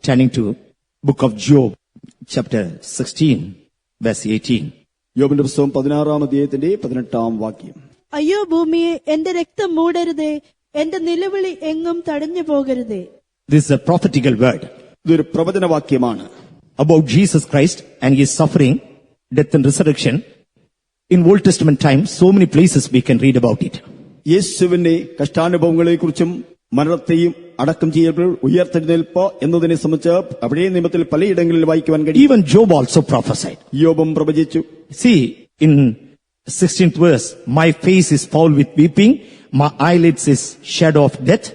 turning to book of Job, chapter 16, verse 18. യോബിന്റെ പുസ്തകം 16-ാം അധ്യായത്തിന്റെ 18-ാം വാക്യം. അയ്യോ ഭൂമിയെ, എന്റെ രക്തം മൂടരുതേ, എന്റെ നിലവിളി എങ്ങും തടഞ്ഞു പോകരുതേ. This is a prophetical word ഇതൊരു പ്രവചനവാക്യമാണ്. about Jesus Christ and his suffering, death and resurrection. In Old Testament times, so many places we can read about it. യേശുവിന്റെ കഷ്ടാനുഭവങ്ങളെക്കുറിച്ചും മരണത്തെയും അടക്കം ചെയ്യപ്പോൾ ഉയർത്തെഴുന്നേൽപ്പ് എന്നതിനെ സംബന്ധിച്ച് പഴയ നിയമത്തിൽ പലയിടങ്ങളിൽ വായിക്കുവാൻ കഴിയും. Even Job also prophesied. യോബും പ്രവചിച്ചു. See, in 16th verse, my face is foul with weeping, my eyelids is shadow of death.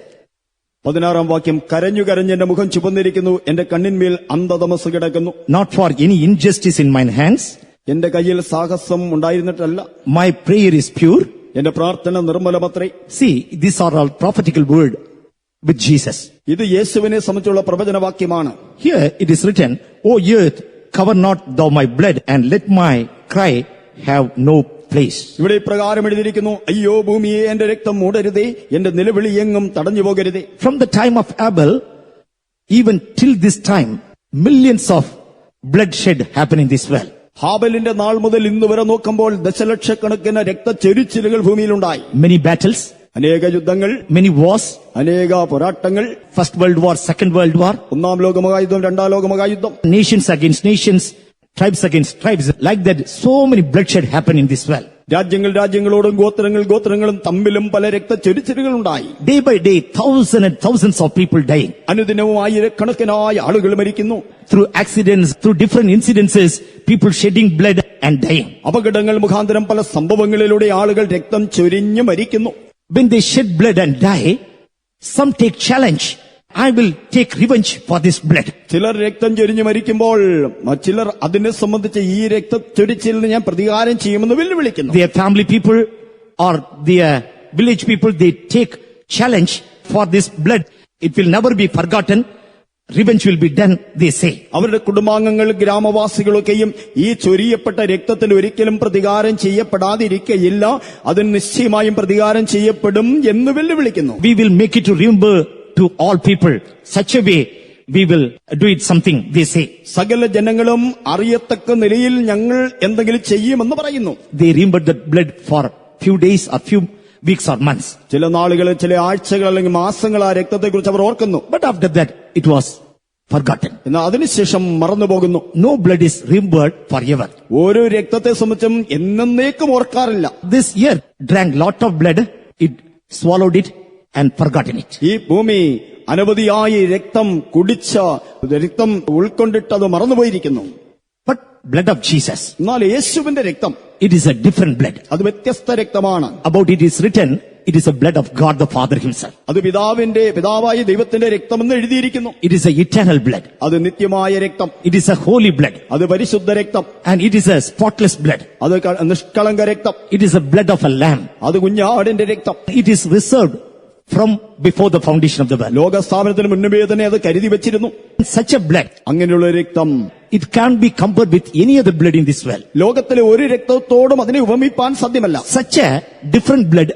16-ാം വാക്യം, കരഞ്ഞു കരഞ്ഞ് എന്റെ മുഖം ചുവന്നിരിക്കുന്നു, എന്റെ കണ്ണിന്മേൽ അന്ധതമസ് കിടക്കുന്നു. Not for any injustice in mine hands. എന്റെ കയ്യിൽ സാഹസം ഉണ്ടായിരുന്നിട്ടല്ല. My prayer is pure. എന്റെ പ്രാർത്ഥന നിർമ്മലമത്രേ. See, these are all prophetical word with Jesus. ഇത് യേശുവിനെ സംബന്ധിച്ചുള്ള പ്രവചനവാക്യമാണ്. Here it is written, O earth, cover not thou my blood, and let my cry have no place. ഇവിടെ ഇപ്രകാരം എഴുതിയിരിക്കുന്നു, അയ്യോ ഭൂമിയെ, എന്റെ രക്തം മൂടരുതേ, എന്റെ നിലവിളി എങ്ങും തടഞ്ഞു പോകരുതേ. From the time of Abel, even till this time, millions of bloodshed happen in this world. ഹാബലിന്റെ നാൾ മുതൽ ഇന്ന് വരെ നോക്കുമ്പോൾ ദശലക്ഷക്കണക്കിന് രക്തച്ചൊരിച്ചിലുകൾ ഭൂമിയിലുണ്ടായി. Many battles, അനേക യുദ്ധങ്ങൾ, many wars, അനേക പോരാട്ടങ്ങൾ. First World War, Second World War, ഒന്നാം ലോകമഹായുദ്ധം, രണ്ടാം ലോകമഹായുദ്ധം. nations against nations, tribes against tribes. Like that, so many bloodshed happen in this world. രാജ്യങ്ങൾ രാജ്യങ്ങളോടും ഗോത്രങ്ങളും തമ്മിലും പല രക്തച്ചൊരിച്ചിലുകൾ ഉണ്ടായി. Day by day, thousands and thousands of people dying. അനുദിനവും ആയിരക്കണക്കിനായ ആളുകൾ മരിക്കുന്നു. Through accidents, through different incidences, people shedding blood and dying. അപകടങ്ങൾ മുഖാന്തരം പല സംഭവങ്ങളിലൂടെ ആളുകൾ രക്തം ചൊരിഞ്ഞു മരിക്കുന്നു. When they shed blood and die, some take challenge. I will take revenge for this blood. ചിലർ രക്തം ചൊരിഞ്ഞു മരിക്കുമ്പോൾ ചിലർ അതിനെ സംബന്ധിച്ച് ഈ രക്തച്ചൊരിച്ചിലിന് ഞാൻ പ്രതികാരം ചെയ്യുമെന്ന് വെല്ലുവിളിക്കുന്നു. Their family people or their village people, they take challenge for this blood. It will never be forgotten. Revenge will be done, they say. അവരുടെ കുടുംബാംഗങ്ങൾ, ഗ്രാമവാസികളൊക്കെയും ഈ ചൊരിയപ്പെട്ട രക്തത്തിന് ഒരിക്കലും പ്രതികാരം ചെയ്യപ്പെടാതിരിക്കയില്ല, അതിന് നിശ്ചയമായും പ്രതികാരം ചെയ്യപ്പെടും എന്ന് വെല്ലുവിളിക്കുന്നു. We will make it to remember to all people. Such a way we will do it something, they say. സകല ജനങ്ങളും അറിയത്തക്ക നിലയിൽ ഞങ്ങൾ എന്തെങ്കിലും ചെയ്യുമെന്ന് പറയുന്നു. They remember the blood for few days or few weeks or months. ചില നാളുകൾ, ചില ആഴ്ചകൾ അല്ലെങ്കിൽ മാസങ്ങൾ ആ രക്തത്തെക്കുറിച്ച് അവർ ഓർക്കുന്നു. But after that, it was forgotten. എന്നാൽ അതിനുശേഷം മറന്നുപോകുന്നു. No blood is remembered forever. ഓരോ രക്തത്തെ സംബന്ധിച്ചും എന്നേക്കും ഓർക്കാറില്ല. This year drank lot of blood, it swallowed it and forgotten it. ഈ ഭൂമി അനവധിയായി രക്തം കുടിച്ച രക്തം ഉൾക്കൊണ്ടിട്ട് അത് മറന്നുപോയിരിക്കുന്നു. But blood of Jesus, എന്നാൽ യേശുവിന്റെ രക്തം, it is a different blood. അത് വ്യത്യസ്ത രക്തമാണ്. About it is written, it is a blood of God the Father himself. അത് പിതാവായ ദൈവത്തിന്റെ രക്തമെന്ന് എഴുതിയിരിക്കുന്നു. It is a eternal blood. അത് നിത്യമായ രക്തം. It is a holy blood. അത് പരിശുദ്ധ രക്തം. And it is a spotless blood. അത് നിഷ്കളങ്ക രക്തം. It is a blood of a lamb. അത് കുഞ്ഞാടിന്റെ രക്തം. It is reserved from before the foundation of the world. ലോകസ്ഥാപനത്തിന് മുന്നമേ തന്നെ അത് കരുതി വെച്ചിരുന്നു. Such a blood, അങ്ങനെയുള്ള രക്തം, it can't be compared with any other blood in this world. ലോകത്തിലെ ഒരു രക്തത്തോടും അതിനെ ഉപമിപ്പാൻ സാധ്യമല്ല. Such a different blood,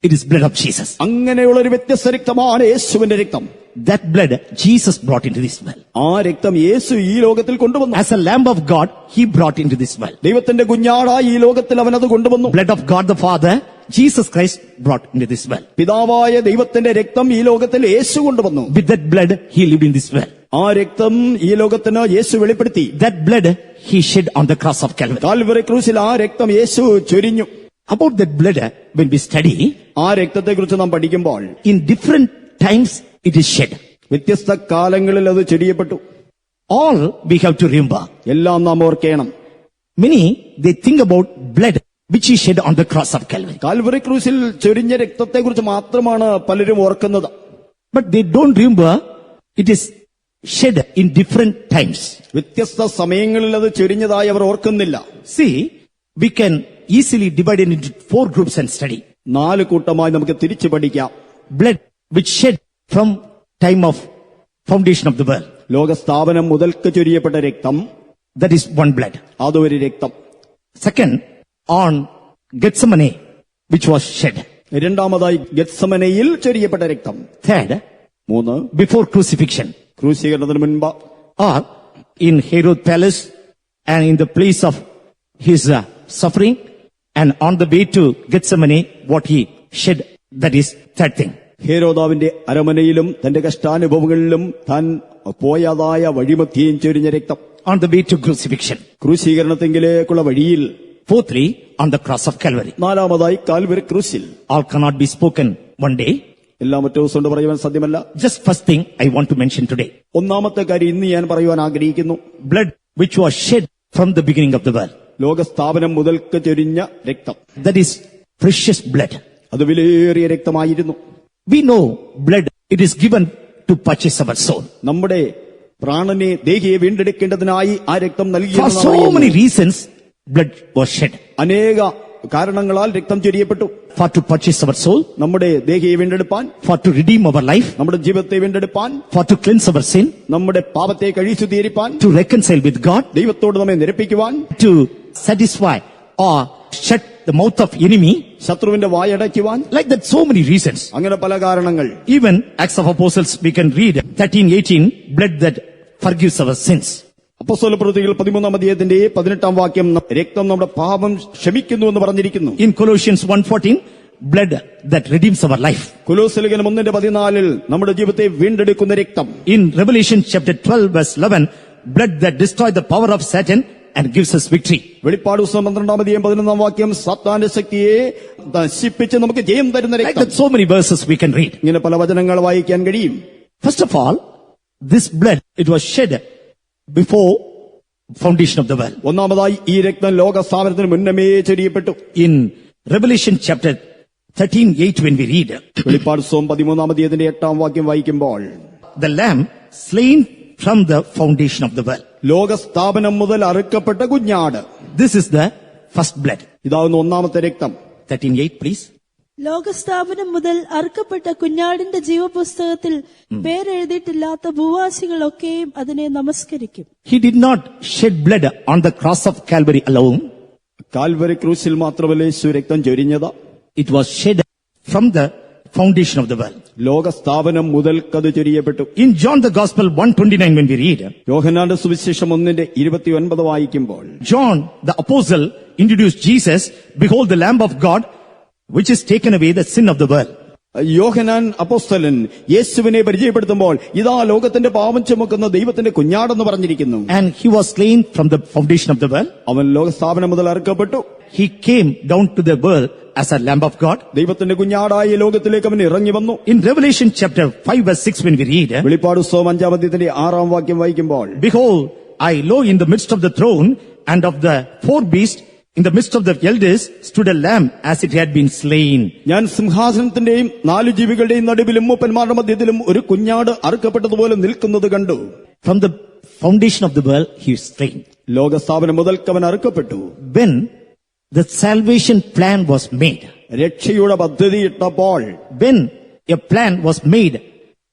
it is blood of Jesus. അങ്ങനെയുള്ള ഒരു വ്യത്യസ്ത രക്തമാണ് യേശുവിന്റെ രക്തം. That blood Jesus brought into this world. ആ രക്തം യേശു ഈ ലോകത്തിൽ കൊണ്ടുവന്നു. As a lamb of God, he brought into this world. ദൈവത്തിന്റെ കുഞ്ഞാടായി ഈ ലോകത്തിൽ അവൻ അത് കൊണ്ടുവന്നു. Blood of God the Father, Jesus Christ brought into this world. പിതാവായ ദൈവത്തിന്റെ രക്തം ഈ ലോകത്തിൽ യേശു കൊണ്ടുവന്നു. With that blood, he lived in this world. ആ രക്തം ഈ ലോകത്തിന് യേശു വെളിപ്പെടുത്തി. That blood he shed on the cross of Calvary. Calvary ക്രൂശിൽ ആ രക്തം യേശു ചൊരിഞ്ഞു. About that blood, when we study, ആ രക്തത്തെക്കുറിച്ച് നാം പഠിക്കുമ്പോൾ in different times it is shed. വ്യത്യസ്ത കാലങ്ങളിൽ അത് ചൊരിയപ്പെട്ടു. All we have to remember. എല്ലാം നാം ഓർക്കണം. Many, they think about blood which he shed on the cross of Calvary. Calvary ക്രൂശിൽ ചൊരിഞ്ഞ രക്തത്തെക്കുറിച്ച് മാത്രമാണ് പലരും ഓർക്കുന്നത്. But they don't remember it is shed in different times. വ്യത്യസ്ത സമയങ്ങളിൽ അത് ചൊരിഞ്ഞതായി അവർ ഓർക്കുന്നില്ല. See, we can easily divide it into 4 groups and study. 4 കൂട്ടമായി നമുക്ക് തിരിച്ചു പഠിക്കാം. Blood which shed from time of foundation of the world. ലോകസ്ഥാപനം മുതൽക്ക് ചൊരിയപ്പെട്ട രക്തം, that is one blood. അതൊരു രക്തം. Second, on Gethsemane, which was shed. രണ്ടാമതായി ഗെത്സമനയിൽ ചൊരിയപ്പെട്ട രക്തം. Third, 3 before crucifixion, ക്രൂശീകരണത്തിന് മുൻപ്, or in Herod palace and in the place of his suffering, and on the way to Gethsemane, what he shed, that is third thing. ഹേരോദാവിന്റെ അരമനയിലും തന്റെ കഷ്ടാനുഭവങ്ങളിലും താൻ പോയതായ വഴിമധ്യേയും ചൊരിഞ്ഞ രക്തം. On the way to crucifixion. ക്രൂശീകരണത്തെങ്കിലേക്കുള്ള വഴിയിൽ. Fourthly, on the cross of Calvary. നാലാമതായി Calvary ക്രൂശിൽ. All cannot be spoken one day. എല്ലാം ഒറ്റ ദിവസം കൊണ്ട് പറയുവാൻ സാധ്യമല്ല. Just first thing I want to mention today. ഒന്നാമത്തെ കാര്യം ഇന്ന് ഞാൻ പറയുവാൻ ആഗ്രഹിക്കുന്നു. Blood which was shed from the beginning of the world. ലോകസ്ഥാപനം മുതൽക്ക് ചൊരിഞ്ഞ രക്തം. That is precious blood. അത് വിലയേറിയ രക്തമായിരുന്നു. We know blood, it is given to purchase our soul. നമ്മുടെ പ്രാണനെ, ദേഹിയെ വീണ്ടെടുക്കേണ്ടതിനായി ആ രക്തം നൽകി. For so many reasons, blood was shed. അനേക കാരണങ്ങളാൽ രക്തം ചൊരിയപ്പെട്ടു. For to purchase our soul, നമ്മുടെ ദേഹിയെ വീണ്ടെടുപ്പാൻ, for to redeem our life, നമ്മുടെ ജീവിതത്തെ വീണ്ടെടുപ്പാൻ, for to cleanse our sin, നമ്മുടെ പാപത്തെ കഴിച്ചുതീരിപ്പാൻ, to reconcile with God, ദൈവത്തോട് നമ്മെ നിരപ്പിക്കുവാൻ, to satisfy or shut the mouth of enemy. ശത്രുവിന്റെ വായടയ്ക്കുവാൻ. Like that, so many reasons. അങ്ങനെ പല കാരണങ്ങൾ. Even Acts of Apostles, we can read 13:18, blood that forgives our sins. അപ്പോസ്തലപ്രവൃത്തികൾ 13-ാം അധ്യായത്തിന്റെ 18-ാം വാക്യം, രക്തം നമ്മുടെ പാപം ക്ഷമിക്കുന്നു എന്ന് പറഞ്ഞിരിക്കുന്നു. In Colossians 1:14, blood that redeems our life. കൊലോസ്യലേഖനം 1:14 നമ്മുടെ ജീവിതത്തെ വീണ്ടെടുക്കുന്ന രക്തം. In Revelation chapter 12 verse 11, blood that destroys the power of Satan and gives us victory. വെളിപ്പാട് പുസ്തകം 12-ാം അധ്യായം 11-ാം വാക്യം, സാത്താന്റെ ശക്തിയെ നശിപ്പിച്ച് നമുക്ക് ജയം തരുന്ന Like രക്തം. that, so many verses we can read. ഇങ്ങനെ പല വചനങ്ങൾ വായിക്കാൻ കഴിയും. First of all, this blood, it was shed before foundation of the world. ഒന്നാമതായി ഈ രക്തം ലോകസ്ഥാപനത്തിന് മുന്നമേ ചൊരിയപ്പെട്ടു. In Revelation chapter 13:8, when we read, വെളിപ്പാട് പുസ്തകം 13-ാം അധ്യായത്തിന്റെ 8-ാം വാക്യം വായിക്കുമ്പോൾ, the lamb slain from the foundation of the world. ലോകസ്ഥാപനം മുതൽ അറുക്കപ്പെട്ട കുഞ്ഞാട്. This is the first blood. ഇതാവുന്ന ഒന്നാമത്തെ രക്തം. 13:8, please. ലോകസ്ഥാപനം മുതൽ അറുക്കപ്പെട്ട കുഞ്ഞാടിന്റെ ജീവപുസ്തകത്തിൽ പേരെഴുതിയിട്ടില്ലാത്ത ഭൂവാസികളൊക്കെയും അതിനെ നമസ്കരിക്കും. He did not shed blood on the cross of Calvary alone. Calvary ക്രൂശിൽ മാത്രമല്ല യേശു രക്തം ചൊരിഞ്ഞത്. It was shed from the foundation of the world. ലോകസ്ഥാപനം മുതൽക്കത് ചൊരിയപ്പെട്ടു. In John the Gospel 1:29, when we read, യോഹന്നാന്റെ സുവിശേഷം 1:29 വായിക്കുമ്പോൾ, John the apostle introduced Jesus, behold the Lamb of God, which is taken away the sin of the world. യോഹന്നാൻ അപ്പോസ്തലൻ യേശുവിനെ പരിചയപ്പെടുത്തുമ്പോൾ, ഇതാ ലോകത്തിന്റെ പാപം ചുമക്കുന്ന ദൈവത്തിന്റെ കുഞ്ഞാടെന്ന് പറഞ്ഞിരിക്കുന്നു. And he was slain from the foundation of the world. അവൻ ലോകസ്ഥാപനം മുതൽ അറുക്കപ്പെട്ടു. He came down to the world as a Lamb of God. ദൈവത്തിന്റെ കുഞ്ഞാടായി ലോകത്തിലേക്ക് അവൻ ഇറങ്ങി വന്നു. In Revelation chapter 5 verse 6, when we read, വെളിപ്പാട് പുസ്തകം 5-ാം അധ്യായത്തിന്റെ 6-ാം വാക്യം വായിക്കുമ്പോൾ, behold, I lo in the midst of the throne and of the four beasts, in the midst of the elders stood a lamb as it had been slain. ഞാൻ സിംഹാസനത്തിന്റെയും 4 ജീവികളുടെയും നടുവിലും മൂപ്പന്മാരുടെ മധ്യത്തിലും ഒരു കുഞ്ഞാട് അറുക്കപ്പെട്ടതുപോലെ നിൽക്കുന്നത് കണ്ടു. From the foundation of the world, he was slain. ലോകസ്ഥാപനം മുതൽക്ക് അവൻ അറുക്കപ്പെട്ടു. When the salvation plan was made, രക്ഷയുടെ പദ്ധതി ഇട്ടപ്പോൾ, when a plan was made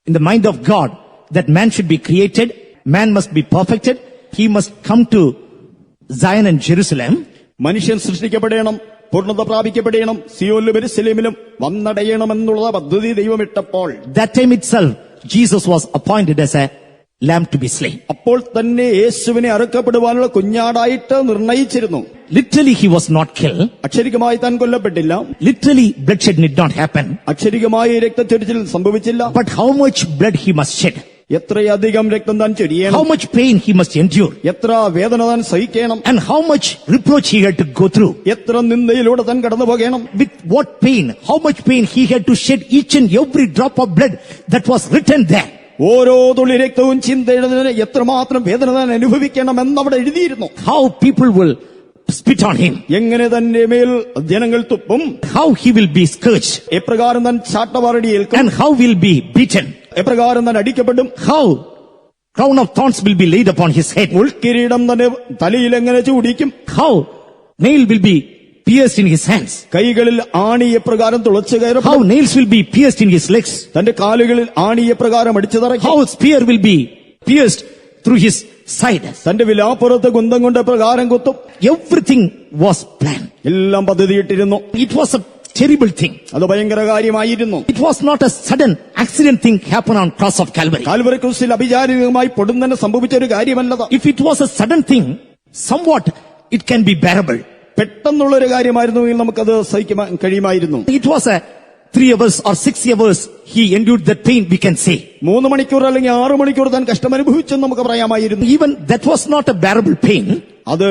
in the mind of God that man should be created, man must be perfected, he must come to Zion and Jerusalem. മനുഷ്യൻ സൃഷ്ടിക്കപ്പെടണം, പൂർണ്ണത പ്രാപിക്കപ്പെടണം, സിയോനിലും യെരൂശലേമിലും വന്നടയണമെന്നുള്ള പദ്ധതി ദൈവം ഇട്ടപ്പോൾ, that time itself Jesus was appointed as a lamb to be slain. അപ്പോൾ തന്നെ യേശുവിനെ അറുക്കപ്പെടുവാനുള്ള കുഞ്ഞാടായിട്ട് നിർണയിച്ചിരുന്നു. Literally he was not killed. അക്ഷരികമായി താൻ കൊല്ലപ്പെട്ടില്ല. Literally bloodshed did not happen. അക്ഷരികമായി രക്തച്ചൊരിച്ചിൽ സംഭവിച്ചില്ല. But how much blood he must shed? എത്രയധികം രക്തം താൻ ചൊരിയണം, How much pain he must endure? എത്ര വേദന താൻ സഹിക്കണം, And how much reproach he had to go through? എത്ര നിന്ദയിലൂടെ താൻ കടന്നു പോകണം, With what pain? How much pain he had to shed each and every drop of blood that was written there. ഓരോ തുള്ളി രക്തവും ചിന്തയിടുന്നതിന് എത്രമാത്രം വേദന താൻ അനുഭവിക്കണം എന്നവിടെ എഴുതിയിരുന്നു. How people will spit on him. എങ്ങനെ തന്റെ മേൽ ജനങ്ങൾ തുപ്പും, How he will be scourged. എപ്രകാരം താൻ ചാട്ടവാറടി ഏൽക്കും, And how will be beaten. എപ്രകാരം താൻ അടിക്കപ്പെടും, How crown of thorns will be laid upon his head. മുൾക്കിരീടം തന്റെ തലയിൽ എങ്ങനെ ചൂടിക്കും, How nail will be pierced in his hands. കൈകളിൽ ആണി എപ്രകാരം തുളച്ചു How കയറും, nails will be pierced in his legs. തന്റെ കാലുകളിൽ ആണി എപ്രകാരം അടിച്ചു തറയ്ക്കും, How spear will be pierced through his side. തന്റെ വിലാപ്പുറത്ത് കുന്തം കൊണ്ട് എപ്രകാരം കുത്തും. Everything was planned. എല്ലാം പദ്ധതിയിട്ടിരുന്നു. It was a terrible thing. അത് ഭയങ്കര കാര്യമായിരുന്നു. It was not a sudden accident thing happened on cross of Calvary. Calvary ക്രൂശിൽ അഭിചാരികമായി പൊടുന്നനെ സംഭവിച്ച ഒരു കാര്യമല്ലത്. If it was a sudden thing, somewhat it can be bearable. പെട്ടെന്നുള്ള ഒരു കാര്യമായിരുന്നുവെങ്കിൽ നമുക്കത് സഹിക്കാൻ കഴിയുമായിരുന്നു. It was a 3 hours or 6 hours he endured that pain, we can say. 3 മണിക്കൂർ അല്ലെങ്കിൽ 6 മണിക്കൂർ താൻ കഷ്ടമനുഭവിച്ചെന്ന് നമുക്ക് പറയാമായിരുന്നു. Even that was not a bearable pain. അത്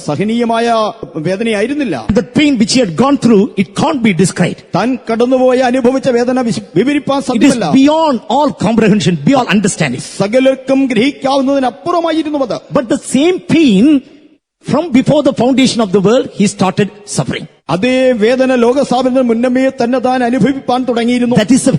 സഹനീയമായ വേദനയായിരുന്നില്ല. The pain which he had gone through, it can't be described. താൻ കടന്നുപോയ അനുഭവിച്ച വേദന വിവരിപ്പാൻ It is സാധ്യമല്ല. beyond all comprehension, beyond understanding. സകലർക്കും ഗ്രഹിക്കാവുന്നതിനപ്പുറമായിരുന്നു അത്. But the same pain, from before the foundation of the world, he started suffering. അതേ വേദന ലോകസ്ഥാപനത്തിന് മുന്നമേ തന്നെ താൻ അനുഭവിപ്പാൻ തുടങ്ങിയിരുന്നു. That is the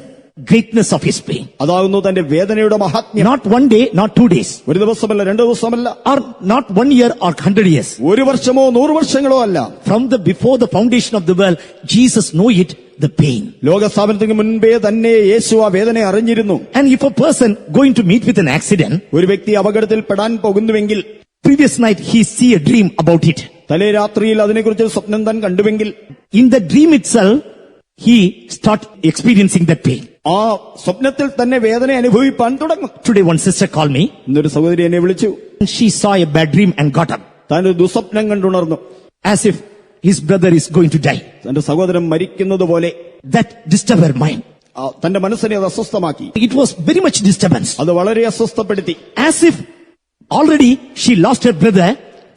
greatness of his pain. അതാകുന്നു തന്റെ വേദനയുടെ മഹാത്മ്യം. Not 1 day, not 2 days, ഒരു ദിവസമല്ല, 2 ദിവസമല്ല, or not 1 year or 100 years. 1 വർഷമോ 100 വർഷങ്ങളോ അല്ല. From the before the foundation of the world, Jesus know it, the pain. ലോകസ്ഥാപനത്തിന് മുൻപേ തന്നെ യേശു ആ വേദന അറിഞ്ഞിരുന്നു. And if a person going to meet with an accident, ഒരു വ്യക്തി അപകടത്തിൽ പെടാൻ പോകുന്നുവെങ്കിൽ previous night he see a dream about it. തലേ രാത്രിയിൽ അതിനെക്കുറിച്ച് സ്വപ്നം താൻ കണ്ടുവെങ്കിൽ In the dream itself, he start experiencing that pain. ആ സ്വപ്നത്തിൽ തന്നെ വേദന അനുഭവിപ്പാൻ തുടങ്ങും. Today one sister called me. ഇന്നൊരു സഹോദരി എന്നെ വിളിച്ചു. She saw a bad dream and got up, താൻ ഒരു ദുസ്വപ്നം കണ്ടുണർന്നു. as if his brother is going to die. തന്റെ സഹോദരൻ മരിക്കുന്നത് പോലെ. That disturbed her mind. തന്റെ മനസ്സിനെ അത് അസ്വസ്ഥമാക്കി. It was very much disturbance. അത് വളരെ അസ്വസ്ഥപ്പെടുത്തി. As if already she lost her brother,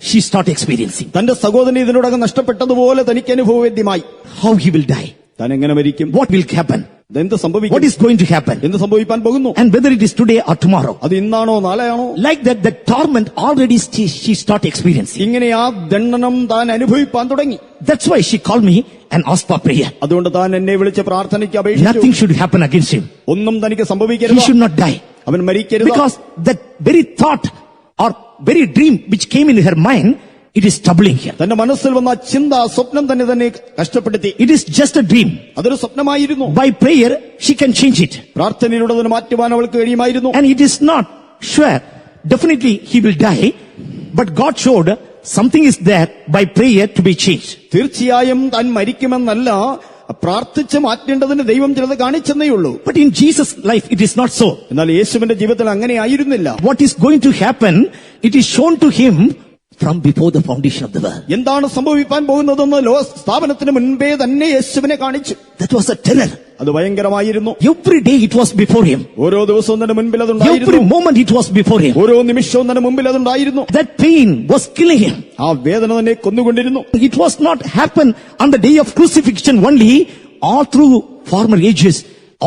she start experiencing തന്റെ സഹോദരൻ ഇതിനോടകം നഷ്ടപ്പെട്ടതുപോലെ തനിക്ക് അനുഭവവേദ്യമായി. how he will die, താൻ എങ്ങനെ മരിക്കും, what will happen, എന്ത് സംഭവിക്കും, what is going to happen, എന്ത് സംഭവിക്കാൻ പോകുന്നു, and whether it is today or tomorrow. അത് ഇന്നാണോ നാളെയാണോ. Like that, the torment already she start experiencing. ഇങ്ങനെ ആ ദണ്ഡനം താൻ അനുഭവിപ്പാൻ തുടങ്ങി. That's why she called me and asked for prayer. അതുകൊണ്ട് താൻ എന്നെ വിളിച്ച് പ്രാർത്ഥനയ്ക്ക് അപേക്ഷിച്ചു. Nothing should happen against him. ഒന്നും തനിക്ക് He സംഭവിക്കരുത്, should not die. അവൻ മരിക്കരുത്. Because that very thought or very dream which came in her mind, it is troubling her. തന്റെ മനസ്സിൽ വന്ന ആ ചിന്ത, സ്വപ്നം തന്നെ കഷ്ടപ്പെടുത്തി. It is just a dream. അതൊരു സ്വപ്നമായിരുന്നു. By prayer, she can change it. പ്രാർത്ഥനയിലൂടെ അതിനെ മാറ്റുവാൻ അവൾക്ക് കഴിയുമായിരുന്നു. And it is not sure, definitely he will die, but God showed something is there by prayer to be changed. തീർച്ചയായും താൻ മരിക്കുമെന്നല്ല, പ്രാർത്ഥിച്ച് മാറ്റേണ്ടതിന് ദൈവം ചിലത് കാണിച്ചെന്നേ ഉള്ളൂ. But in Jesus' life, it is not so. എന്നാൽ യേശുവിന്റെ ജീവിതത്തിൽ അങ്ങനെ ആയിരുന്നില്ല. What is going to happen, it is shown to him from before the foundation of the world. എന്താണ് സംഭവിക്കാൻ പോകുന്നതെന്ന് സ്ഥാപനത്തിന് മുൻപേ തന്നെ യേശുവിനെ കാണിച്ചു. That was a terror. അത് ഭയങ്കരമായിരുന്നു. Every day it was before him. ഓരോ ദിവസവും തന്നെ മുൻപിൽ Every അതുണ്ടായിരുന്നു. moment it was before him. ഓരോ നിമിഷവും തന്നെ മുമ്പിൽ അതുണ്ടായിരുന്നു. That pain was killing him. ആ വേദന തന്നെ കൊന്നുകൊണ്ടിരുന്നു. It was not happen on the day of crucifixion only. All through former ages,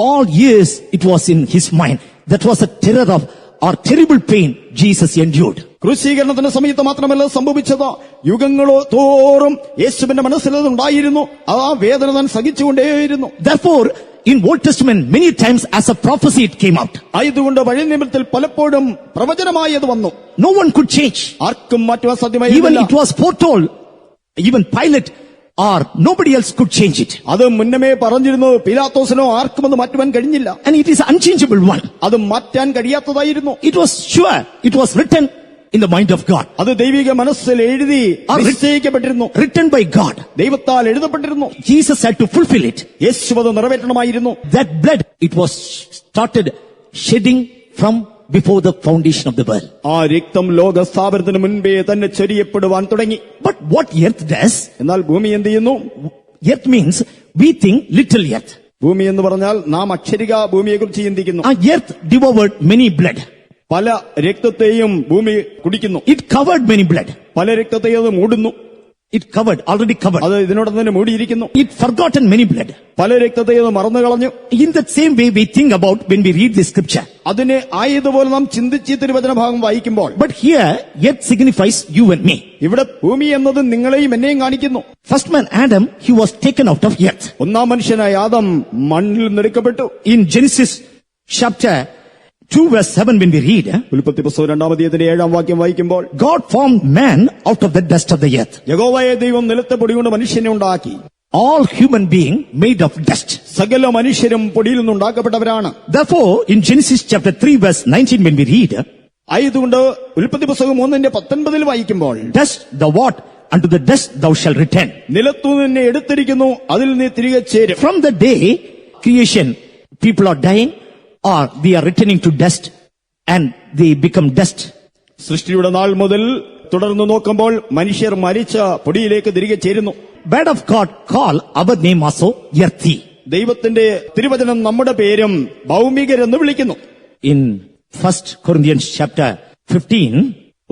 all years it was in his mind. That was a terror of or terrible pain Jesus endured. ക്രൂശീകരണത്തിന്റെ സമയത്ത് മാത്രമല്ല സംഭവിച്ചത്, യുഗങ്ങളോ തോറും യേശുവിന്റെ മനസ്സിലത് ഉണ്ടായിരുന്നു. ആ വേദന താൻ സഹിച്ചുകൊണ്ടേയിരുന്നു. Therefore, in Old Testament, many times as a prophecy it came out. ആയതുകൊണ്ട് പഴയ നിയമത്തിൽ പലപ്പോഴും പ്രവചനമായി അത് വന്നു. No one could change. ആർക്കും മാറ്റുവാൻ Even സാധ്യമായില്ല. it was foretold. Even Pilate or nobody else could change it. അത് മുന്നമേ പറഞ്ഞിരുന്നു. പിലാത്തോസിനോ ആർക്കും അത് മാറ്റുവാൻ കഴിഞ്ഞില്ല. And it is unchangeable one. അത് മാറ്റാൻ കഴിയാത്തതായിരുന്നു. It was sure. It was written in the mind of God. അത് ദൈവിക മനസ്സിൽ എഴുതി നിശ്ചയിക്കപ്പെട്ടിരുന്നു. Written by God. ദൈവത്താൽ എഴുതപ്പെട്ടിരുന്നു. Jesus had to fulfill it. യേശു അത് നിറവേറ്റണമായിരുന്നു. That blood, it was started shedding from before the foundation of the world. ആ രക്തം ലോക സ്ഥാപനത്തിന് മുൻപേ തന്നെ ചൊരിയപ്പെടുവാൻ തുടങ്ങി. But what earth does, എന്നാൽ ഭൂമി എന്ത് ചെയ്യുന്നു? earth means we think little earth. ഭൂമി എന്ന് പറഞ്ഞാൽ നാം അക്ഷരിക ഭൂമിയെ കുറിച്ച് ചിന്തിക്കുന്നു. Our earth devoured many blood. പല രക്തത്തെയും ഭൂമി കുടിക്കുന്നു. It covered many blood. പല രക്തത്തെയും അത് മൂടുന്നു. It covered, already covered. അത് ഇതിനോടൊപ്പം തന്നെ മൂടിയിരിക്കുന്നു. It forgotten many blood. പല രക്തത്തെയും അത് മറന്നു കളഞ്ഞു. In that same way we think about when we read the scripture. അതിനെ ആയതുപോലെ നാം ചിന്തിച്ച് തിരുവചന ഭാഗം വായിക്കുമ്പോൾ, But here, earth signifies you and me. ഇവിടെ ഭൂമി എന്നത് നിങ്ങളെയും എന്നെയും കാണിക്കുന്നു. First man Adam, he was taken out of earth. ഒന്നാം മനുഷ്യനായ ആദം മണ്ണിൽ നിന്നെടുക്കപ്പെട്ടു. In Genesis chapter 2 verse 7 when we read, ഉൽപ്പത്തി പുസ്തകം 2-ാം അധ്യായത്തിന്റെ 7-ാം വാക്യം വായിക്കുമ്പോൾ, God formed man out of the dust of the earth. യഹോവയായ ദൈവം നിലത്തെ പൊടി കൊണ്ട് മനുഷ്യനെ ഉണ്ടാക്കി. All human being made of dust. സകല മനുഷ്യരും പൊടിയിൽ നിന്നുണ്ടാക്കപ്പെട്ടവരാണ്. Therefore, in Genesis chapter 3 verse 19 when we read, ആയതുകൊണ്ട് ഉൽപ്പത്തി പുസ്തകം 3-ന്റെ 19 വായിക്കുമ്പോൾ, dust, the what? unto the dust thou shalt return. നിലത്തു നിന്നെ എടുത്തിരിക്കുന്നു, അതിൽ നീ തിരികെ ചേരും. From the day creation, people are dying or they are returning to dust and they become dust. സൃഷ്ടിയുടെ നാൾ മുതൽ തുടർന്ന് നോക്കുമ്പോൾ മനുഷ്യർ മരിച്ച പൊടിയിലേക്ക് തിരികെ ചേരുന്നു. Word of God call our name also earthy. ദൈവത്തിന്റെ തിരുവചനം നമ്മുടെ പേരും ഭൗമികരെന്ന് വിളിക്കുന്നു. In 1 Corinthians chapter 15,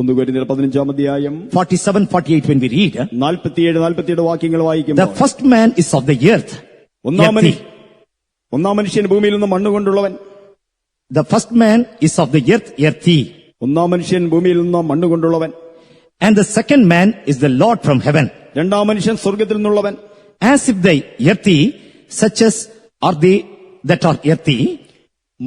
1 കൊരിന്ത്യർ 15-ാം അധ്യായം 47-48 when we read, 47 വാക്യങ്ങൾ the വായിക്കുമ്പോൾ first man is of the earth, earthy. ഒന്നാം മനുഷ്യൻ ഭൂമിയിൽ നിന്ന് മണ്ണുകൊണ്ടുള്ളവൻ. The first man is of the earth, earthy. ഒന്നാം മനുഷ്യൻ ഭൂമിയിൽ നിന്ന് മണ്ണുകൊണ്ടുള്ളവൻ. And the second man is the Lord from heaven. രണ്ടാം മനുഷ്യൻ സ്വർഗ്ഗത്തിൽ നിന്നുള്ളവൻ. As if the earthy, such as are they that are earthy,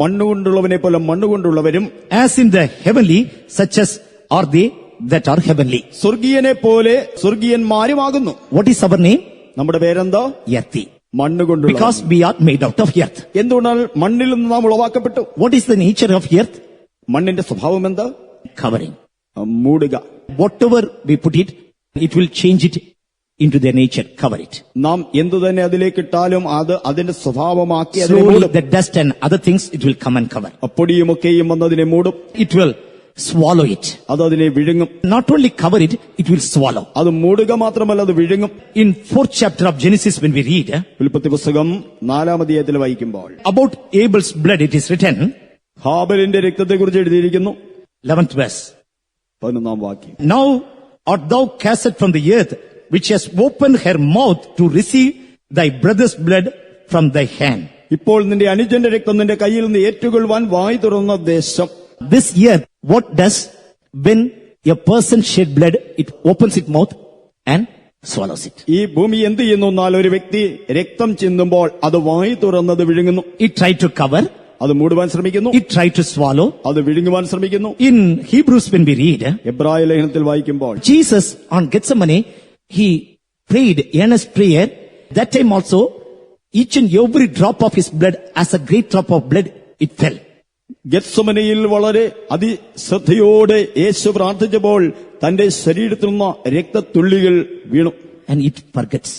മണ്ണുകൊണ്ടുള്ളവനെ പോലെ മണ്ണുകൊണ്ടുള്ളവരും, as in the heavenly, such as are they that are heavenly. സ്വർഗീയനെ പോലെ സ്വർഗീയന്മാരുമാകുന്നു. What is our name? നമ്മുടെ പേരെന്തോ? Earthy. മണ്ണുകൊണ്ടുള്ള. Because we are made out of earth. എന്തുകൊണ്ടാൽ മണ്ണിൽ നിന്ന് നാം ഉളവാക്കപ്പെട്ടു. What is the nature of earth? മണ്ണിന്റെ സ്വഭാവം എന്താ? Covering. മൂടുക. Whatever we put it, it will change it into their nature, cover it. നാം എന്തു തന്നെ അതിലേക്ക് ഇട്ടാലും അത് അതിന്റെ സ്വഭാവമാക്കി അതിനെ Slowly മൂടും. the dust and other things, it will come and cover. പൊടിയുമൊക്കെയും വന്നതിനെ മൂടും. It will swallow it. അത് അതിനെ വിഴുങ്ങും. Not only cover it, it will swallow. അത് മൂടുക മാത്രമല്ല, അത് വിഴുങ്ങും. In 4th chapter of Genesis when we read, ഉൽപ്പത്തി പുസ്തകം 4-ാം അധ്യായത്തിൽ വായിക്കുമ്പോൾ about Abel's blood it is written, ഹാബലിന്റെ രക്തത്തെക്കുറിച്ച് എഴുതിയിരിക്കുന്നു. 11th verse. 11-ാം വാക്യം. Now art thou cast from the earth, which has opened her mouth to receive thy brother's blood from thy hand. ഇപ്പോൾ നിന്റെ അനുജന്റെ രക്തം നിന്റെ കയ്യിൽ നിന്ന് ഏറ്റുകൊള്ളുവാൻ വായ് തുറന്ന ദേശം. This earth, what does when a person shed blood, it opens its mouth and swallows it. ഈ ഭൂമി എന്ത് ചെയ്യുന്നു എന്നാൽ ഒരു വ്യക്തി രക്തം ചിന്തുമ്പോൾ അത് വായ് തുറന്നത് വിഴുങ്ങുന്നു. It tried to cover, അത് മൂടുവാൻ ശ്രമിക്കുന്നു. it tried to swallow. അത് വിഴുങ്ങുവാൻ ശ്രമിക്കുന്നു. In Hebrews when we read, എബ്രായ ലേഖനത്തിൽ വായിക്കുമ്പോൾ Jesus on Gethsemane, he prayed earnest prayer. That time also, each and every drop of his blood, as a great drop of blood, it fell. ഗെത്സമനയിൽ വളരെ അതിശ്രദ്ധയോടെ യേശു പ്രാർത്ഥിച്ചപ്പോൾ തന്റെ ശരീരത്തിൽ നിന്ന് രക്തത്തുള്ളികൾ വീണു. And it forgets.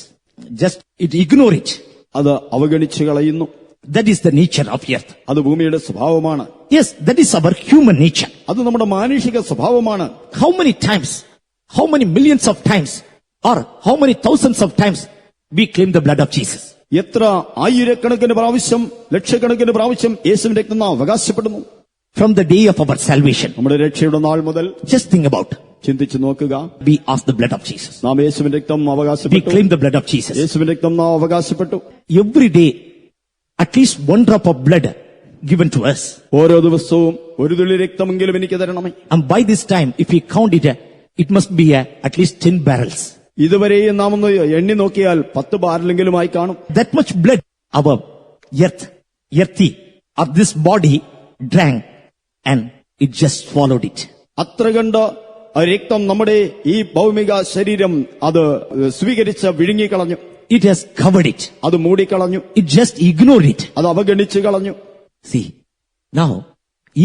Just it ignore it. അത് അവഗണിച്ചു കളയുന്നു. That is the nature of earth. അത് ഭൂമിയുടെ സ്വഭാവമാണ്. Yes, that is our human nature. അത് നമ്മുടെ മാനുഷിക സ്വഭാവമാണ്. How many times, how many millions of times, or how many thousands of times we claim the blood of Jesus? എത്ര ആയിരക്കണക്കിന് പ്രാവശ്യം, ലക്ഷക്കണക്കിന് പ്രാവശ്യം യേശുവിന്റെ രക്തം നാം അവകാശപ്പെടുന്നു. From the day of our salvation. നമ്മുടെ രക്ഷയുടെ നാൾ മുതൽ Just think about, ചിന്തിച്ചു നോക്കുക. we ask the blood of Jesus. നാം യേശുവിന്റെ രക്തം We അവകാശപ്പെട്ടു. claim the blood of Jesus. യേശുവിന്റെ രക്തം നാം അവകാശപ്പെട്ടു. Every day, at least one drop of blood given to us. ഓരോ ദിവസവും ഒരു തുള്ളി രക്തമെങ്കിലും എനിക്ക് തരണമേ. And by this time, if we count it, it must be at least 10 barrels. ഇതുവരെയും നാം ഒന്ന് എണ്ണി നോക്കിയാൽ 10 ബാരലെങ്കിലുമായി കാണും. That much blood our earthy, or this body drank, and it just swallowed it. അത്ര കണ്ട് രക്തം നമ്മുടെ ഈ ഭൗമിക ശരീരം അത് സ്വീകരിച്ച് വിഴുങ്ങിക്കളഞ്ഞു. It has covered it. അത് മൂടിക്കളഞ്ഞു. It just ignored it. അത് അവഗണിച്ചു കളഞ്ഞു. See, now,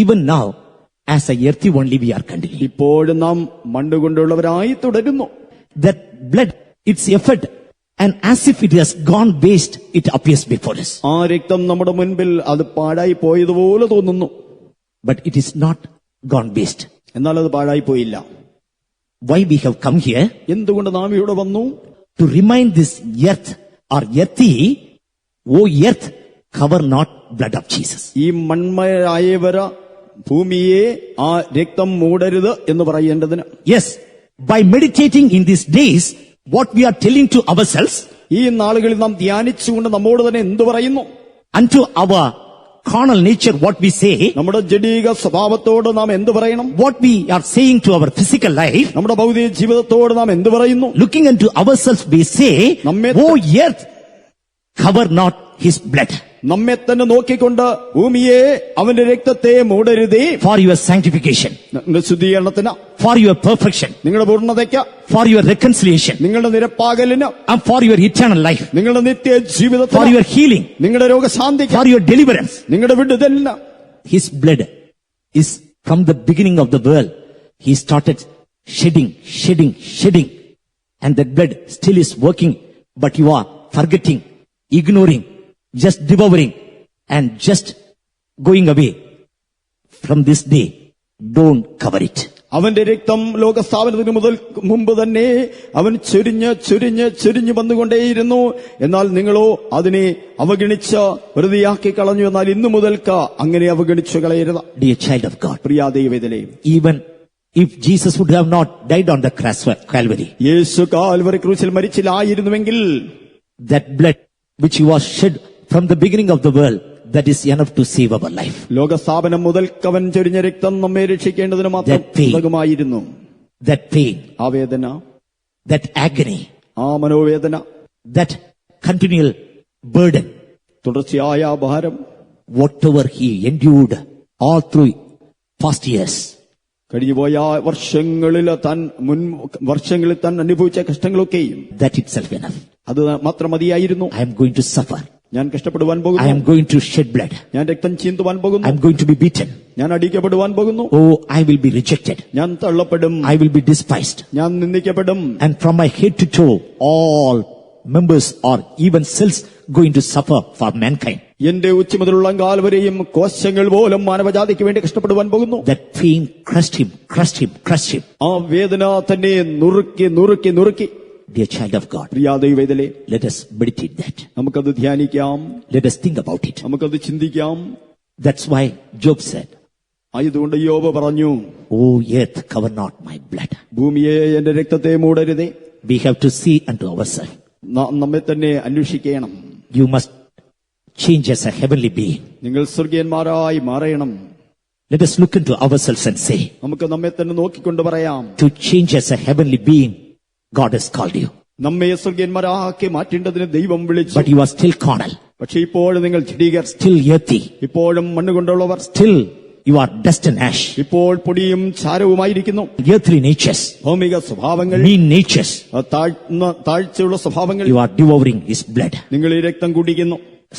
even now, as a earthy only we are continuing. ഇപ്പോഴും നാം മണ്ണുകൊണ്ടുള്ളവരായി തുടരുന്നു. That blood, its effort, and as if it has gone waste, it appears before us. ആ രക്തം നമ്മുടെ മുൻപിൽ അത് പാഴായി പോയതുപോലെ തോന്നുന്നു. But it is not gone waste. എന്നാൽ അത് പാഴായി പോയില്ല. Why we have come here? എന്തുകൊണ്ട് നാം ഇവിടെ വന്നു? To remind this earth or earthy, O earth, cover not blood of Jesus. ഈ മൺമയായവര ഭൂമിയെ ആ രക്തം മൂടരുത് എന്ന് പറയേണ്ടതിന്. Yes, by meditating in these days, what we are telling to ourselves, ഈ നാളുകളിൽ നാം ധ്യാനിച്ചുകൊണ്ട് നമ്മോട് തന്നെ എന്തു പറയുന്നു? unto our carnal nature, what we say, നമ്മുടെ ജഡീക സ്വഭാവത്തോട് നാം എന്തു പറയണം? what we are saying to our physical life, നമ്മുടെ ഭൗതിക ജീവിതത്തോട് നാം എന്തു പറയുന്നു? looking unto ourselves, we say, O earth, cover not his blood. നമ്മെ തന്നെ നോക്കിക്കൊണ്ട് ഭൂമിയെ അവന്റെ രക്തത്തെ മൂടരുതേ. For your sanctification, നിങ്ങളുടെ ശുദ്ധീകരണത്തിന്, for your perfection, നിങ്ങളുടെ പൂർണ്ണതയ്ക്ക്, for your reconciliation, നിങ്ങളുടെ നിരപ്പാകലിന്, and for your eternal life, നിങ്ങളുടെ നിത്യ for ജീവിതത്തിന്, your healing, നിങ്ങളുടെ രോഗശാന്തിക്ക്, for your deliverance. നിങ്ങളുടെ വിടുതലിന്. His blood is from the beginning of the world. He started shedding. and that blood still is working, but you are forgetting, ignoring, just devouring, and just going away. From this day, don't cover it. അവന്റെ രക്തം ലോകസ്ഥാപനത്തിന് മുമ്പ് തന്നെ അവൻ ചൊരിഞ്ഞ് വന്നുകൊണ്ടേയിരുന്നു. എന്നാൽ നിങ്ങളോ അതിനെ അവഗണിച്ച് വെറുതെയാക്കി കളഞ്ഞു. എന്നാൽ ഇന്നു മുതൽക്ക് അങ്ങനെ അവഗണിച്ചു കളയരുത്. Dear child of God, പ്രിയ ദൈവത്തിലെ, even if Jesus would have not died on the Calvary, Yeshu Calvary ക്രൂശിൽ മരിച്ചില്ലായിരുന്നുവെങ്കിൽ, that blood which was shed from the beginning of the world, that is enough to save our life. ലോകസ്ഥാപനം മുതൽക്കവൻ ചൊരിഞ്ഞ രക്തം നമ്മെ രക്ഷിക്കേണ്ടതിന് മാത്രം ഉതകുമായിരുന്നു. That pain, ആ വേദന, that agony, ആ മനോവേദന, that continual burden, തുടർച്ചയായ ഭാരം, whatever he endured all through past years, കഴിഞ്ഞുപോയ വർഷങ്ങളിൽ താൻ അനുഭവിച്ച കഷ്ടങ്ങളൊക്കെയും, that itself enough. അത് മാത്രം മതിയായിരുന്നു. I am going to suffer. ഞാൻ കഷ്ടപ്പെടുവാൻ I പോകുന്നു. am going to shed blood. ഞാൻ രക്തം ചീന്തുവാൻ പോകുന്നു. I am going to be beaten. ഞാൻ അടിക്കപ്പെടുവാൻ പോകുന്നു. Oh, I will be rejected. ഞാൻ തള്ളപ്പെടും. I will be despised. ഞാൻ നിന്ദിക്കപ്പെടും. And from my head to toe, all members or even cells going to suffer for mankind. എന്റെ ഉച്ച മുതലുള്ള കാൽ വരെയും കോശങ്ങൾ പോലും മാനവജാതിക്ക് വേണ്ടി കഷ്ടപ്പെടുവാൻ പോകുന്നു. That pain crushed him. ആ വേദന തന്നെ നുറുക്കി. Dear child of God, പ്രിയ ദൈവത്തിലെ, let us meditate that. നമുക്കത് ധ്യാനിക്കാം. Let us think about it. നമുക്കത് ചിന്തിക്കാം. That's why Job said, ആയതുകൊണ്ട് യോബ് പറഞ്ഞു, "Oh earth, cover not my blood." ഭൂമിയെ എന്റെ രക്തത്തെ മൂടരുതേ. We have to see unto ourselves. നമ്മെ തന്നെ അന്വേഷിക്കണം. You must change as a heavenly being. നിങ്ങൾ സ്വർഗീയന്മാരായി മാറണം. Let us look into ourselves and say, നമുക്ക് നമ്മെ തന്നെ നോക്കിക്കൊണ്ട് പറയാം, to change as a heavenly being, God has called you. നമ്മെ സ്വർഗീയന്മാരാക്കി മാറ്റേണ്ടതിന് ദൈവം വിളിച്ചു. But you are still carnal, പക്ഷെ ഇപ്പോഴും നിങ്ങൾ ചെടികർ, still earthy, ഇപ്പോഴും മണ്ണുകൊണ്ടുള്ളവർ, still you are dust and ash. ഇപ്പോൾ പൊടിയും ചാരവുമായിരിക്കുന്നു. Earthly natures, ഭൗമിക സ്വഭാവങ്ങൾ, mean natures, താഴ്ചയുള്ള സ്വഭാവങ്ങൾ. you are devouring his blood, നിങ്ങൾ ഈ രക്തം കുടിക്കുന്നു,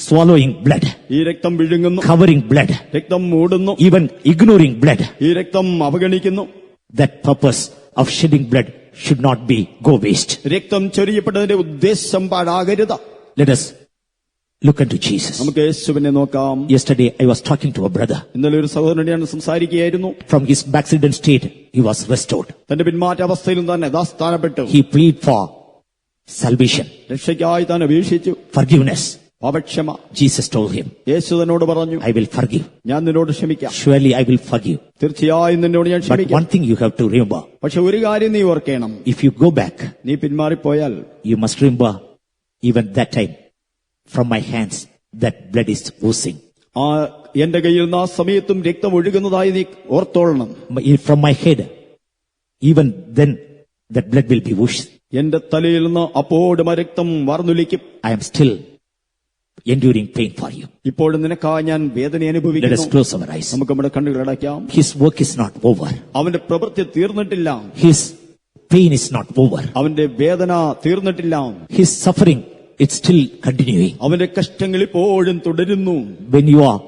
swallowing blood, ഈ രക്തം വിഴുങ്ങുന്നു, covering blood, രക്തം മൂടുന്നു, even ignoring blood. ഈ രക്തം അവഗണിക്കുന്നു. That purpose of shedding blood should not be go waste. രക്തം ചൊരിയപ്പെട്ടതിന്റെ ഉദ്ദേശം പാഴാകരുത്. Let us look unto Jesus. നമുക്ക് യേശുവിനെ നോക്കാം. Yesterday I was talking to a brother. ഇന്നലെ ഒരു സഹോദരനോട് സംസാരിക്കുകയായിരുന്നു. From his backslidden state, he was restored. തന്റെ പിന്മാറ്റ അവസ്ഥയിലും തന്നെ യഥാസ്ഥാനപ്പെട്ടു. He pleaded for salvation, രക്ഷയ്ക്കായി താൻ അപേക്ഷിച്ചു. forgiveness. പാപക്ഷമ. Jesus told him, യേശു തന്നോട് പറഞ്ഞു, I will forgive. ഞാൻ നിന്നോട് ക്ഷമിക്കാം. Surely I will forgive. തീർച്ചയായും നിന്നോട് ഞാൻ But ക്ഷമിക്കാം. one thing you have to remember, പക്ഷെ ഒരു കാര്യം നീ ഓർക്കണം, if you go back, നീ പിന്മാറിപ്പോയാൽ you must remember even that time, from my hands, that blood is oozing. ആ എന്റെ കയ്യിൽ നിന്ന് ആ സമയത്തും രക്തം ഒഴുകുന്നതായി നീ ഓർത്തോളണം. From my head, even then, that blood will be oozed. എന്റെ തലയിൽ നിന്ന് അപ്പോഴും ആ രക്തം വാർന്നൊലിക്കും. I am still enduring pain for you. ഇപ്പോഴും നിനക്കായി ഞാൻ വേദന Let us അനുഭവിക്കുന്നു. close our eyes. നമുക്ക് നമ്മുടെ കണ്ണുകൾ അടയ്ക്കാം. His work is not over. അവന്റെ പ്രവൃത്തി തീർന്നിട്ടില്ല. His pain is not over. അവന്റെ വേദന തീർന്നിട്ടില്ല. His suffering, it's still continuing. അവന്റെ കഷ്ടങ്ങൾ ഇപ്പോഴും തുടരുന്നു. When you are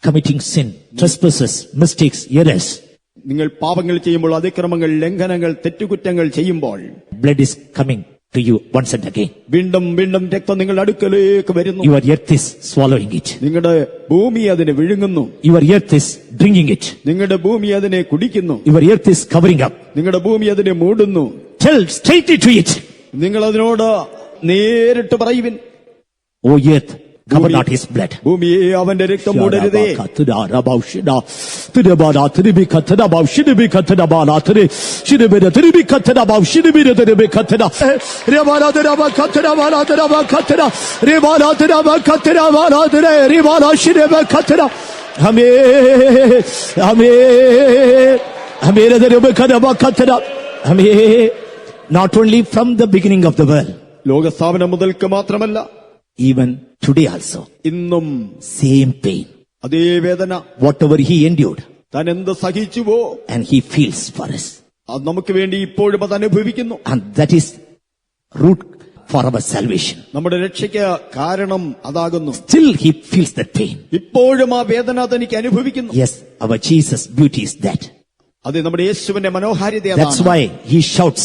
committing sin, trespasses, mistakes, errors, നിങ്ങൾ പാപങ്ങൾ ചെയ്യുമ്പോൾ, അതിക്രമങ്ങൾ, ലംഘനങ്ങൾ, തെറ്റുകുറ്റങ്ങൾ ചെയ്യുമ്പോൾ, blood is coming to you once and again. വീണ്ടും രക്തം നിങ്ങളുടെ അടുക്കലേക്ക് വരുന്നു. Your earth is swallowing it. നിങ്ങളുടെ ഭൂമി അതിനെ വിഴുങ്ങുന്നു. Your earth is drinking it. നിങ്ങളുടെ ഭൂമി അതിനെ കുടിക്കുന്നു. Your earth is covering up. നിങ്ങളുടെ ഭൂമി അതിനെ മൂടുന്നു. Tell straightly to it, നിങ്ങൾ അതിനോട് നേരിട്ട് പറയുവിൻ, O earth, cover not his blood. ഭൂമിയെ അവന്റെ രക്തം മൂടരുതേ. Not only from the beginning of the world, ലോകസ്ഥാപനം മുതൽക്ക് മാത്രമല്ല, even today also, ഇന്നും same pain, അതേ വേദന, whatever he endured, താൻ എന്ത് സഹിച്ചുവോ and he feels for us, അത് നമുക്ക് വേണ്ടി ഇപ്പോഴും അത് അനുഭവിക്കുന്നു. and that is root for our salvation. നമ്മുടെ രക്ഷയ്ക്ക് കാരണം അതാകുന്നു. Still he feels that pain. ഇപ്പോഴും ആ വേദന തനിക്ക് അനുഭവിക്കുന്നു. Yes, our Jesus' beauty is that. അത് നമ്മുടെ യേശുവിന്റെ മനോഹാരിത. That's why he shouts,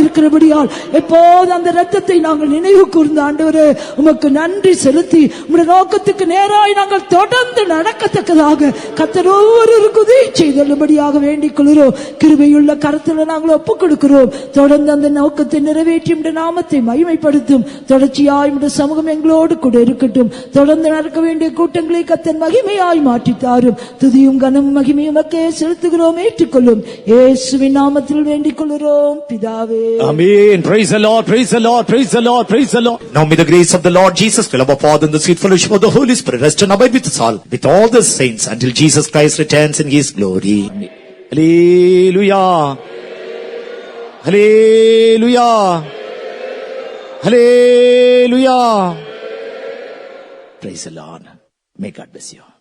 இருக்கிறபடியால் எப்போது அந்த இரத்தத்தை நாங்கள் நினைவு கூர்ந்த ஆண்டவரே உமக்கு நன்றி செலுத்தி உம்முடைய நோக்கத்துக்கு நேராய் நாங்கள் தொடர்ந்து நடக்கத்தக்கதாக கர்த்தர் ஒவ்வொருவருக்கு உதவி செய்தபடியாக வேண்டிக் கொள்கிறோம். கிருபையுள்ள கருத்துல நாங்கள் ஒப்புக் கொடுக்கிறோம். தொடர்ந்து அந்த நோக்கத்தை நிறைவேற்றி உம்முடைய நாமத்தை மகிமைப்படுத்தும். தொடர்ச்சியாய் உம்முடைய சமூகம் எங்களோடு கூட இருக்கட்டும். தொடர்ந்து நடக்க வேண்டிய கூட்டங்களை கர்த்தர் மகிமையாய் மாற்றித்தாரும். துதியும் கனமும் மகிமையும் மக்கே செலுத்துகிறோம். ஏற்றுக்கொள்ளும் இயேசுவின் நாமத்தில் வேண்டிக் கொள்கிறோம் பிதாவே. Amen. Praise the Lord, praise the Lord, praise the Lord, praise the Lord. Now may the grace of the Lord Jesus, the love of Father, and the sweet fellowship of the Holy Spirit rest and abide with us all, with all the saints, until Jesus Christ returns in His glory. Hallelujah. Hallelujah. Hallelujah. Praise the Lord. May God bless you.